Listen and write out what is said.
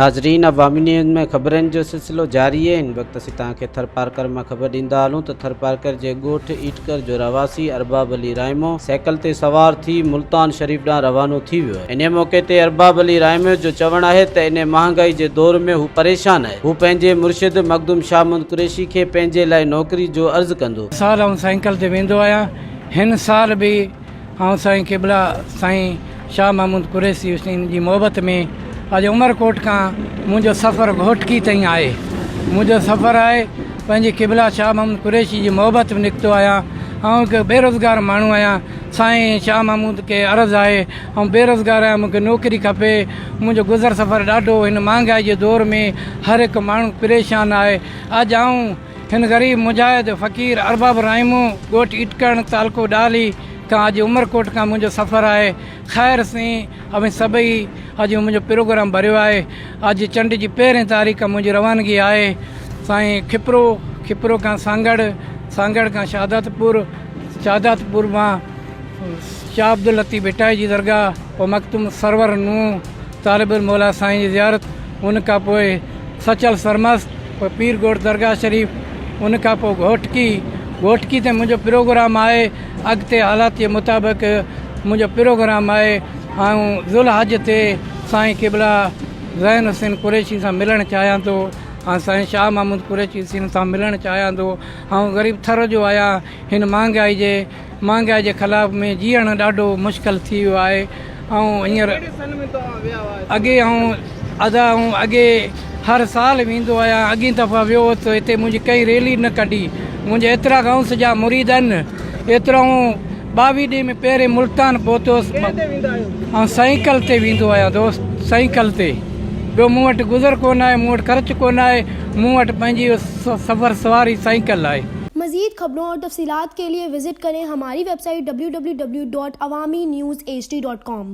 नाज़रीन, अवामी न्यूज़ में ख़बरनि जो सिलसिलो जारी है। इन वक्त असीं तव्हांखे थरपारकर में ख़बर ॾींदा हलूं त थरपारकर जे ॻोठ ईटकर जो रवासी अरबाब अली रायमो साइकिल ते सवार थी मुल्तान शरीफ ॾांहुं रवानो थी वियो आहे। इन मौक़े ते अरबाब अली रायमो जो चवणु आहे त इन महांगाई जे दौर में हू परेशान आहे। हू पंहिंजे मुर्शिद मखदूम शाह महमूद कुरैशी खे पंहिंजे लाइ नौकरी जो अर्ज़ु कंदो। साल आउं साइकिल ते वेंदो आहियां। हिन साल बि आउं साईं क़िबला साईं शाह महमूद कुरैशी जी मोहबत में अॼु उमरकोट खां मुंहिंजो सफ़र घोटकी ताईं आहे। मुंहिंजो सफ़र आहे पंहिंजे क़िबला शाह महमूद कुरैशी जी मोहबत में निकितो आहियां। ऐं हिकु बेरोज़गार माण्हू आहियां। साईं शाह महमूद खे अर्ज़ु आहे ऐं बेरोज़गार आहियां, मूंखे नौकिरी खपे। मुंहिंजो गुज़र सफ़र ॾाढो हिन महांगाई जे दौर में हर हिकु माण्हू परेशान आहे। अॼु आऊं हिन ग़रीब मुजाहिद फ़क़ीर अरबाब रायमो ॻोठ ईटकण तालको डाली खां अॼु उमरकोट खां मुंहिंजो सफ़र आहे। ख़ैर सां अभी सभई अॼु मुंहिंजो प्रोग्राम भरियो आहे। अॼु चंड जी 1 तारीख़ मुंहिंजी रवानगी आहे। साईं खिपरो खां सांगड़ खां शहादतपुर मां शाह अब्दुल लतीफ़ भिटाई जी दरगाह, पोइ मखदूम सरवर नूह तालिबुल मौला साईं जी ज़ियारत, उन खां पोइ सचल सरमस्त, पोइ पीरगोट दरगाह शरीफ़, उन खां पोइ घोटकी ते मुंहिंजो प्रोग्राम आहे। अॻिते हालात जे मुताबिक़ मुंहिंजो प्रोग्राम आहे। ऐं ज़ुल्हज ते साईं क़िबला ज़ैन हुसैन कुरैशी सां मिलणु चाहियां थो ऐं साईं शाह महमूद कुरैशी सां मिलणु चाहियां थो। ऐं ग़रीब थर जो आहियां। हिन महांगाई जे ख़िलाफ़ में जीअणु ॾाढो मुश्किल थी वियो आहे। ऐं हींअर अॻे हर साल वेंदो आहियां। अॻी दफ़ा वियो त हिते मुंहिंजी कई रैली न कढी। मुंहिंजे एतिरा गांवस जा मुरीद आहिनि। एतिरो 22 ॾींहं में पहिरें मुल्तान पहुतोसि ऐं साइकिल ते वेंदो आहियां दोस्त, साइकिल ते। ॿियो मूं वटि गुज़र कोन आहे, मूं वटि ख़र्च कोन आहे, मूं वटि पंहिंजी सफ़र सवारी साइकिल आहे। मज़ीद खबरों और तफसीलात के लिए विजिट करें हमारी वेबसाइट www.awamiNewsHD.com।